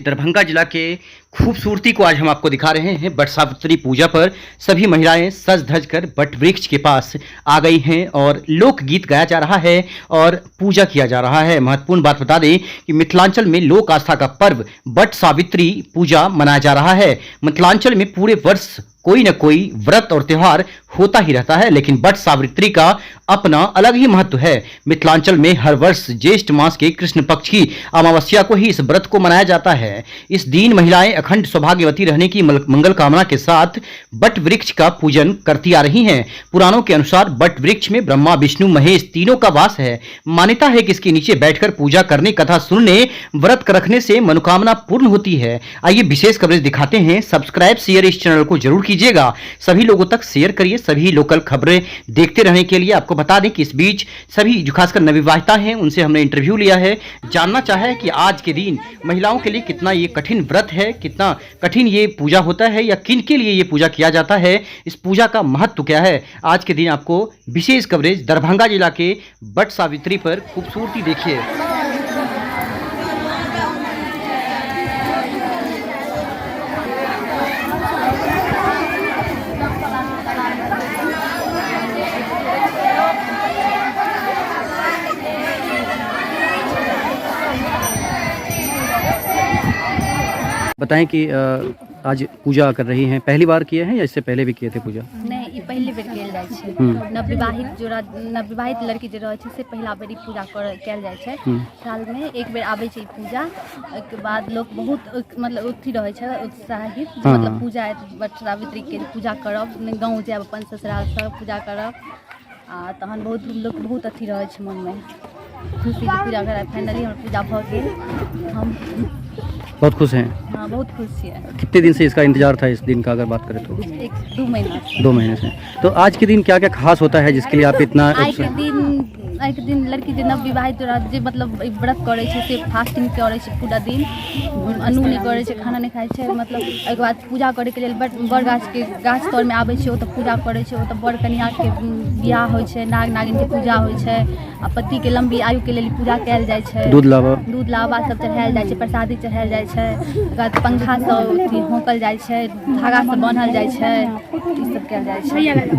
दरभंगा जिला के खूबसूरती को आज हम आपको दिखा रहे हैं। बट सावित्री पूजा पर सभी महिलाएं सज धज कर बट वृक्ष के पास आ गई हैं और लोकगीत गाया जा रहा है और पूजा किया जा रहा है। महत्वपूर्ण बात बता दें कि मिथिलांचल में लोक आस्था का पर्व बट सावित्री पूजा मनाया जा रहा है। मिथिलांचल में पूरे वर्ष कोई न कोई व्रत और त्योहार होता ही रहता है, लेकिन बट सावित्री का अपना अलग ही महत्व है। मिथिलांचल में हर वर्ष ज्येष्ठ मास के कृष्ण पक्ष की अमावस्या को ही इस व्रत को मनाया जाता है। इस दिन महिलाएं अखंड सौभाग्यवती रहने की मंगल कामना के साथ बट वृक्ष का पूजन करती आ रही हैं। पुराणों के अनुसार बट वृक्ष में ब्रह्मा विष्णु महेश तीनों का वास है। मान्यता है कि इसके नीचे बैठकर पूजा करने, कथा सुनने, व्रत रखने से मनोकामना पूर्ण होती है। आइए विशेष कवरेज दिखाते हैं। सब्सक्राइब शेयर इस चैनल को जरूर कीजिएगा, सभी लोगों तक शेयर करिए। सभी लोकल खबरें देखते रहने के लिए आपको बता दें कि इस बीच सभी जो खासकर नवविवाहिता हैं उनसे हमने इंटरव्यू लिया है। जानना चाहा है कि आज के दिन महिलाओं के लिए कितना ये कठिन व्रत है, कितना कठिन ये पूजा होता है या किन के लिए ये पूजा किया जाता है, इस पूजा का महत्व क्या है। आज के दिन आपको विशेष कवरेज दरभंगा जिला के बट सावित्री पर खूबसूरती देखिए। बताएं कि आज पूजा कर रही हैं, पहली बार किए हैं या इससे पहले भी किए थे पूजा? नहीं, ई पहली बेर कैल जाइ छै। नवविवाहित लड़की जे रहै छै से पहिला बेर ई पूजा कैल जाइ छै। साल में एक बेर आबै छै ई पूजा। ओहिके बाद लोग बहुत मतलब अथी रहै छै उत्साहित, मतलब पूजा बट सावित्री के पूजा करब, गाँव जायब अपन ससुराल सब पूजा करब आ तहन बहुत लोग बहुत अथी रहै छै मन में खुशी के पूजा करब। फाइनली हमर पूजा भऽ गेल। हम बहुत खुश हैं। हाँ, बहुत खुश है। कितने दिन से इसका इंतजार था इस दिन का अगर बात करें तो? 2 महीने से। तो आज के दिन क्या क्या खास होता है जिसके लिए आप इतना? आज के दिन लड़की जो नवविवाहित जे मतलब व्रत करे छै से फास्टिंग करे छै पूरा दिन, अन्न नहीं करे छै, खाना नहीं खाए छै। मतलब ओहिके बाद पूजा करे के लिए बड़ गाछ तर में आबै छै, ओतऽ पूजा करे छै। ओतऽ बड़ कन्या के बियाह होइ छै, नाग नागिन के पूजा होइ छै आ पति के लंबी आयु के लिए पूजा कैल जाइ छै। दूध लावा सब चढ़ायल जाइ छै, प्रसादी चढ़ायल जाइ छै। ओकर बाद पंखा से होकल जाइ छै, धागा से बांधल जाइ छै, ई सब कैल जाइ छै।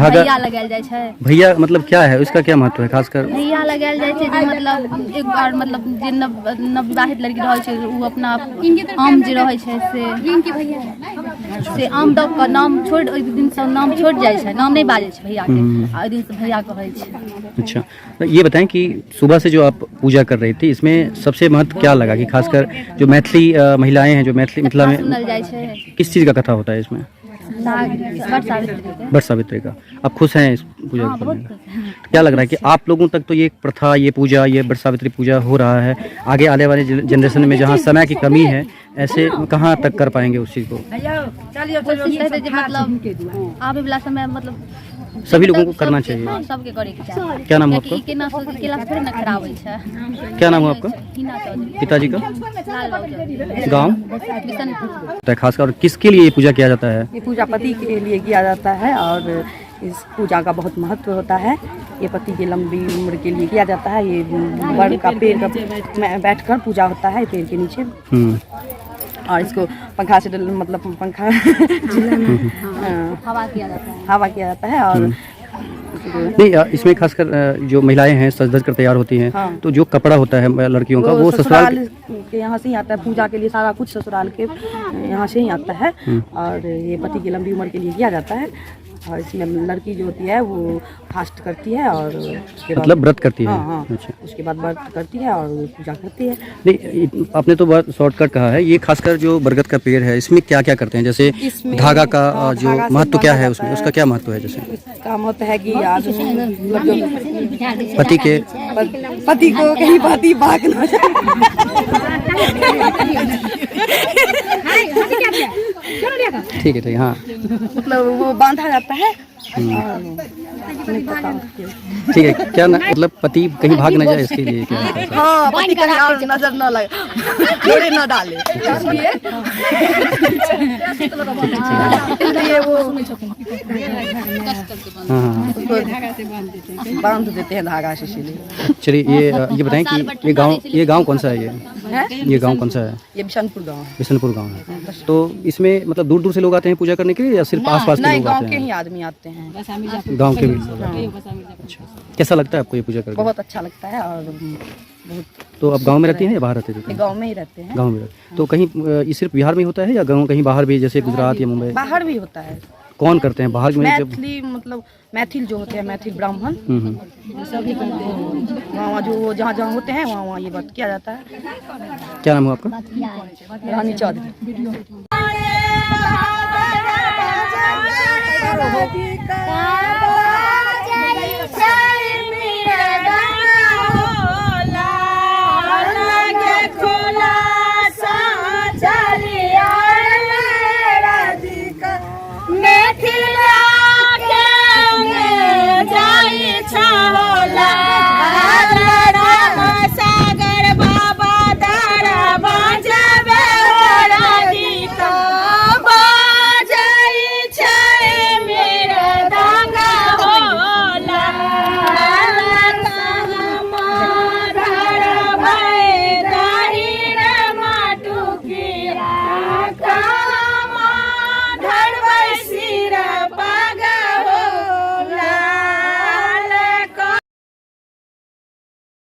भैया लगायल जाइ छै। भैया मतलब क्या है, उसका क्या महत्व है? खासकर भैया लगायल जाइ छै जे मतलब एक बार मतलब जे नवविवाहित लड़की रहै छै उ अपना आम जे रहै छै से आम दऽ कऽ नाम छोड़, ओहि दिन से नाम छोड़ जाइ छै, नाम नहीं बाजै छै भैया के आ ओहि दिन से भैया कहै छै। अच्छा, तो ये बताएं कि सुबह से जो आप पूजा कर रही थी इसमें सबसे महत्व क्या लगा कि खासकर जो मैथिली महिलाएं हैं, जो मिथिला में सुनल जाइ छै, किस चीज़ का कथा होता है इसमें? बट सावित्री का। आप खुश हैं इस पूजा करने में? क्या लग रहा है कि आप लोगों तक तो ये प्रथा, ये पूजा, ये बट सावित्री पूजा हो रहा है, आगे आने वाले जनरेशन में जहाँ समय की कमी है ऐसे कहाँ तक कर पाएंगे उस चीज़ को? मतलब आने वाला समय मतलब सभी लोगों को करना चाहिए। हाँ, सबके करे के चाहिए। क्या नाम है आपका? क्या नाम है आपका? पिताजी का? गाँव? खासकर किसके लिए ये पूजा किया जाता है? ये पूजा पति के लिए किया जाता है और इस पूजा का बहुत महत्व होता है। ये पति की लंबी उम्र के लिए किया जाता है। ये बड़ का पेड़ का बैठकर पूजा होता है पेड़ के नीचे और इसको पंखा से मतलब पंखा हवा किया जाता है और नहीं, इसमें खासकर जो महिलाएं हैं सज धज कर तैयार होती हैं। हाँ। तो जो कपड़ा होता है लड़कियों का वो ससुराल के यहाँ से ही आता है। पूजा के लिए सारा कुछ ससुराल के यहाँ से ही आता है और ये पति की लंबी उम्र के लिए किया जाता है। और इसमें लड़की जो होती है वो फास्ट करती है और मतलब व्रत करती है। हाँ। अच्छा। उसके बाद व्रत करती है और पूजा करती है। नहीं, आपने तो बहुत शॉर्टकट कहा है। ये खासकर जो बरगद का पेड़ है इसमें क्या क्या करते हैं, जैसे धागा का जो महत्व क्या है उसमें, उसका क्या महत्व है? जैसे इसका महत्व है कि आज पति को कहीं पति भाग ना जाए। ठीक है। हाँ, मतलब वो बांधा जाता है। ठीक है, क्या मतलब पति कहीं भाग न जाए इसके लिए क्या है? हाँ, पति कहीं और नजर न लगे, जोड़े न डाले, इसलिए वो हाँ, बांध देते हैं धागा से, इसीलिए। चलिए ये बताएं कि ये गांव कौन सा है? ये गांव कौन सा है? ये बिशनपुर गाँव है। बिशनपुर गांव है। तो इसमें मतलब दूर दूर से लोग आते हैं पूजा करने के लिए या सिर्फ आस पास के नहीं, लोग गाँव आते के हैं? ही आदमी आते हैं। गांव के भी अच्छा। कैसा लगता है आपको ये पूजा करके? बहुत अच्छा लगता है और बहुत। तो आप गांव में रहती हैं या बाहर रहते थे? गाँव में ही रहते हैं। गांव में रहते। तो कहीं ये सिर्फ बिहार में ही होता है या गाँव कहीं बाहर भी, जैसे गुजरात या मुंबई? बाहर भी होता है। कौन करते हैं बाहर में? जब मैथिली मतलब मैथिल जो होते हैं, मैथिल ब्राह्मण सभी करते हैं। वहाँ जो जहाँ जहाँ होते हैं वहाँ ये बात किया जाता है। क्या नाम है आपका? रानी चौधरी।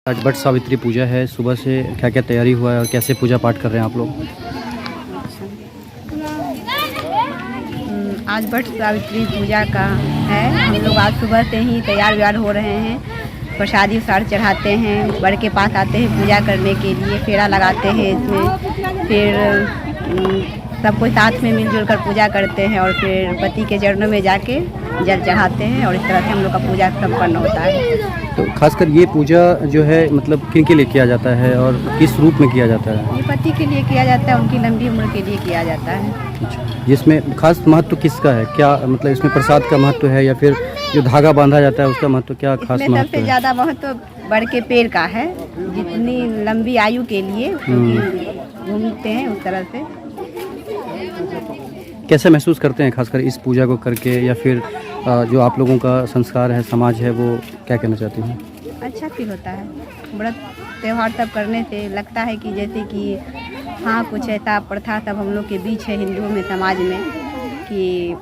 आज वट सावित्री पूजा है, सुबह से क्या क्या तैयारी हुआ है और कैसे पूजा पाठ कर रहे हैं आप लोग? आज वट सावित्री पूजा का है। हम लोग आज सुबह से ही तैयार व्यार हो रहे हैं। प्रसादी उसार चढ़ाते हैं, बड़ के पास आते हैं पूजा करने के लिए, फेरा लगाते हैं इसमें, फिर सब कोई साथ में मिलजुल कर पूजा करते हैं और फिर पति के चरणों में जाके जल चढ़ाते हैं और इस तरह से हम लोग का पूजा संपन्न होता है। तो खासकर ये पूजा जो है मतलब किन के लिए किया जाता है और किस रूप में किया जाता है? ये पति के लिए किया जाता है, उनकी लंबी उम्र के लिए किया जाता है। जिसमें खास महत्व किसका है? क्या मतलब इसमें प्रसाद का महत्व है या फिर जो धागा बांधा जाता है उसका महत्व, क्या खास इसमें महत्व सबसे है? ज़्यादा महत्व बड़ के पेड़ का है। जितनी लंबी आयु के लिए घूमते हैं उस तरह से। कैसे महसूस करते हैं खासकर इस पूजा को करके, या फिर जो आप लोगों का संस्कार है, समाज है, वो क्या कहना चाहती हैं? अच्छा फील होता है। व्रत त्यौहार सब करने से लगता है कि जैसे कि हाँ कुछ ऐसा प्रथा सब हम लोग के बीच है हिंदुओं में, समाज में, कि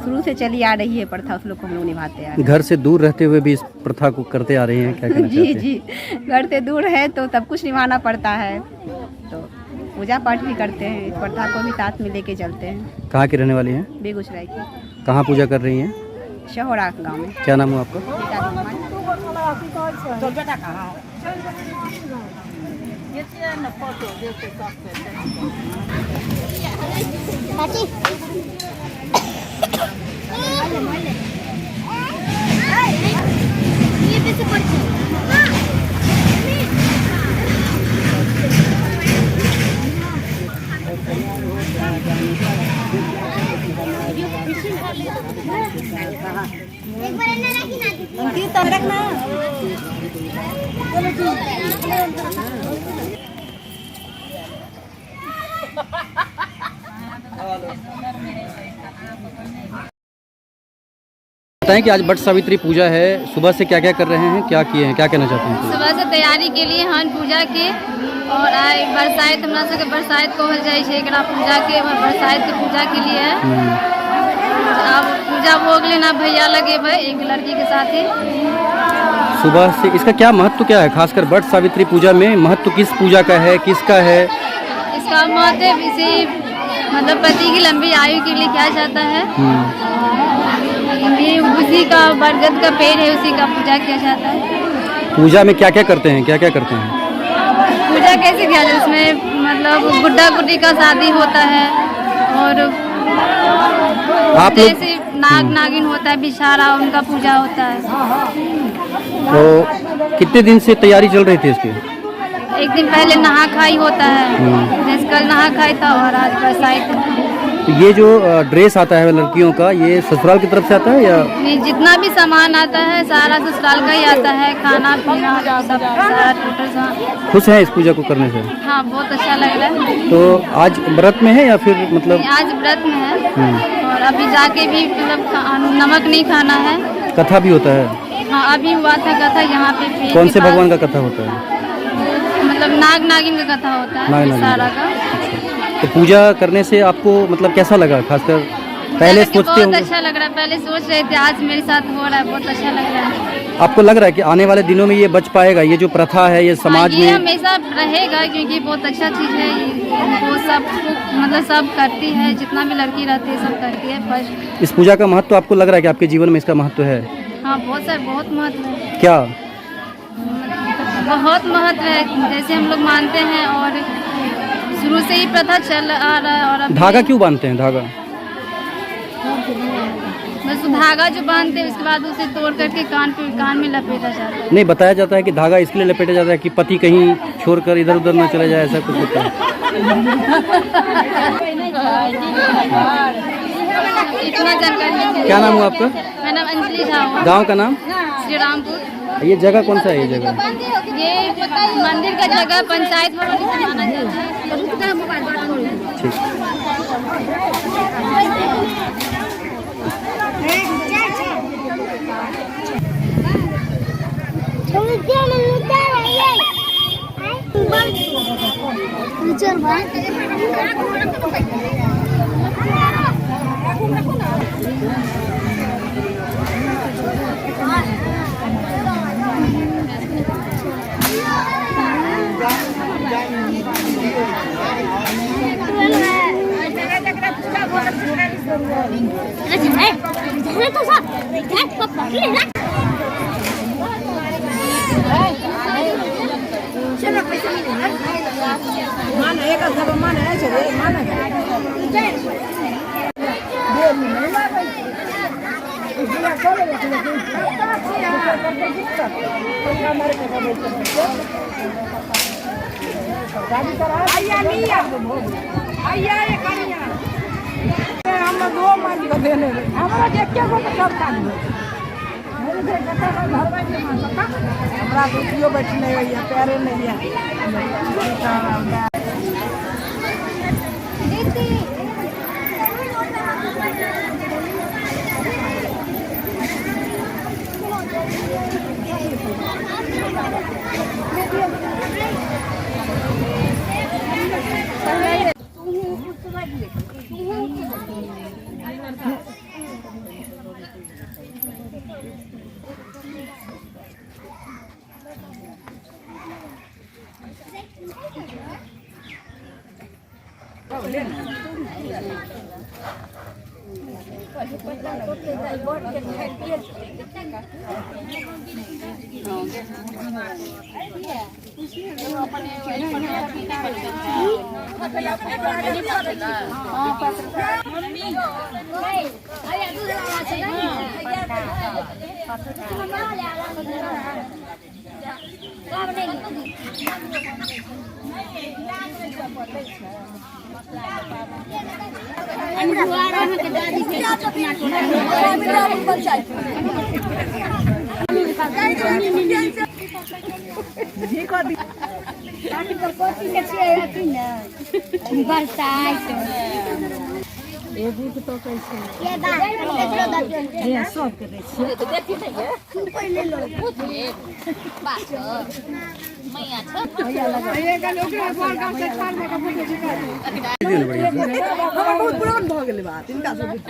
शुरू से चली आ रही है प्रथा, उस लोग को हम लोग निभाते हैं। घर से दूर रहते हुए भी इस प्रथा को करते आ रहे हैं, क्या कहना चाहते हैं? जी, घर से दूर है तो सब कुछ निभाना पड़ता है, तो पूजा पाठ भी करते हैं, इस प्रथा को भी साथ में लेके चलते हैं। कहाँ की रहने वाली हैं? बेगूसराय की। कहाँ पूजा कर रही हैं? शहोरा गाँव में। क्या नाम है आपका? बताएं कि आज वट सावित्री पूजा है, सुबह से क्या क्या कर रहे हैं, क्या किए हैं, क्या कहना चाहते हैं? सुबह से तैयारी के लिए हन पूजा के और आइ बरसाइत हमरा सबके बरसाइत कहल जाइ छै, एकरा पूजा के बरसाइत के पूजा के लिए अब पूजा भोग लेना भैया लगेबै एक लड़की के साथे। सुबह से इसका क्या महत्व क्या है? खासकर वट सावित्री पूजा में महत्व किस पूजा का है, किसका है? इसका महत्व इसे मतलब पति की लंबी आयु के लिए किया जाता है। ये उसी का बरगद का पेड़ है, उसी का पूजा किया जाता है। पूजा में क्या क्या करते हैं, क्या क्या करते हैं? पूजा कैसे किया जाता है? इसमें मतलब गुड्डा गुड्डी का शादी होता है और आप लोग जैसे नाग नागिन होता है, बिछारा, उनका पूजा होता है। तो कितने दिन से तैयारी चल रही थी इसकी? एक दिन पहले नहा खाई होता है, जैसे कल नहा खाई था और आज बरसाइत है। तो ये जो ड्रेस आता है लड़कियों का, ये ससुराल की तरफ से आता है या? नहीं, जितना भी सामान आता है सारा ससुराल का ही आता है, खाना पीना सब सारा टोटल सामान। खुश हैं इस पूजा को करने से? हाँ, बहुत अच्छा लग रहा है। तो आज व्रत में है या फिर मतलब? आज व्रत में है और अभी जाके भी मतलब नमक नहीं खाना है। कथा भी होता है? हाँ, अभी हुआ था कथा यहाँ पे। कौन से भगवान का कथा होता है? मतलब नाग नागिन का कथा होता है सारा का। तो पूजा करने से आपको मतलब कैसा लगा? खासकर पहले सोचते होंगे? बहुत अच्छा लग रहा है, पहले सोच रहे थे, आज मेरे साथ हो रहा है, बहुत अच्छा लग रहा है। आपको लग रहा है कि आने वाले दिनों में ये बच पाएगा, ये जो प्रथा है ये समाज ये में? हमेशा रहेगा क्योंकि बहुत अच्छा चीज़ है। वो सब मतलब सब करती है, जितना भी लड़की रहती है सब करती है। फर्स्ट इस पूजा का महत्व आपको लग रहा है कि आपके जीवन में इसका महत्व है? हाँ, बहुत महत्व है। क्या? बहुत महत्व है, जैसे हम लोग मानते हैं और शुरू से ही प्रथा चल आ रहा है। और धागा क्यों बांधते हैं? धागा बस धागा जो बांधते हैं उसके बाद उसे तोड़ करके कान में लपेटा जाता है। नहीं, बताया जाता है कि धागा इसलिए लपेटा जाता है कि पति कहीं छोड़कर इधर उधर न चले जाए, ऐसा कुछ होता है। इतना जानकारी। क्या नाम हुआ आपका? मेरा नाम अंजलि झा हुआ। गाँव का नाम? श्री रामपुर। ये जगह कौन सा है? ये जगह ये मंदिर का जगह पंचायत भवन माना जाता है। ठीक। बैठने प्यारे नहीं है।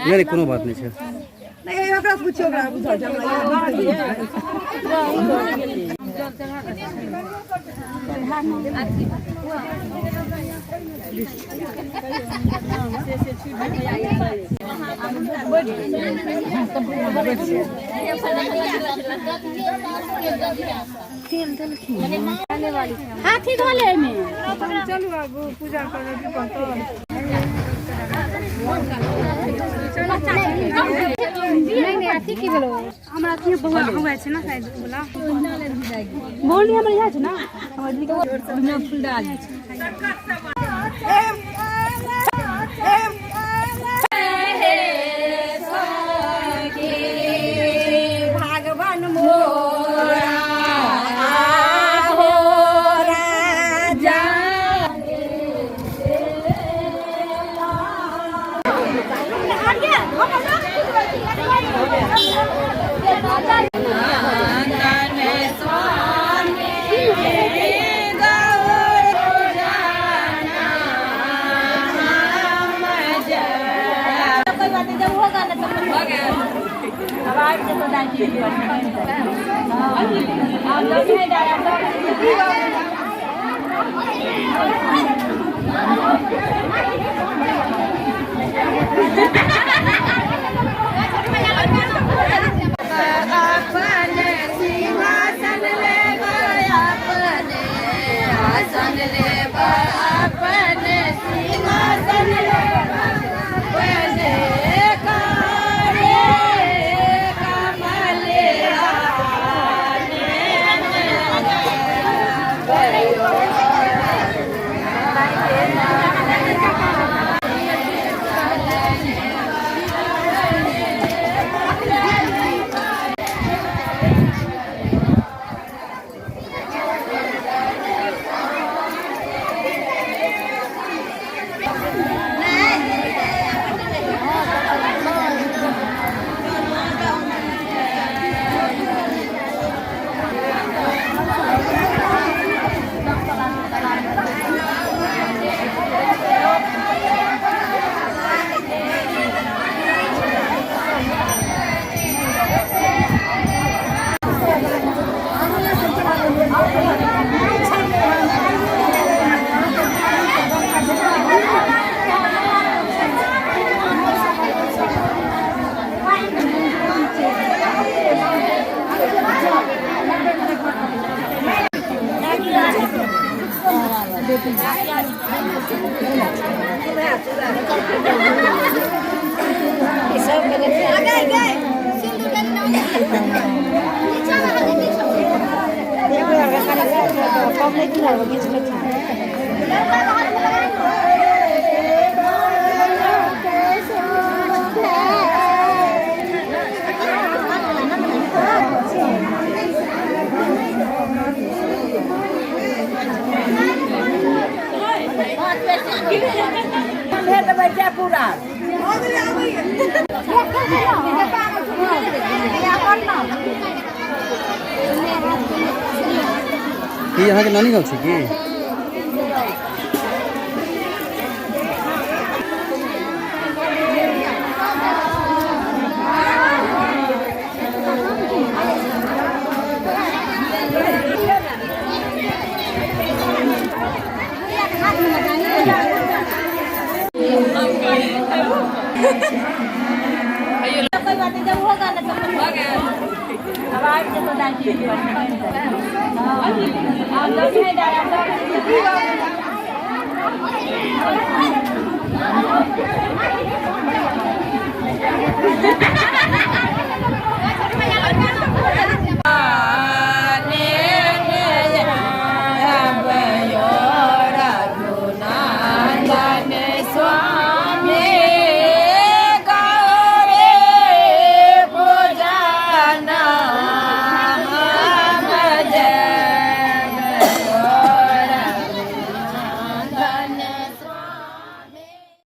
नहीं, कोनो बात नहीं है। हाथी धोले में चलू अब पूजा करे नहीं हाथी की बोलो हमरा की बहुत हुआ छै ना शायद बोला बोल हमरा यहाँ छै ना हमर दिल के फूल डाल छै कि यहाँ के नानी गाँव छै कि आवाज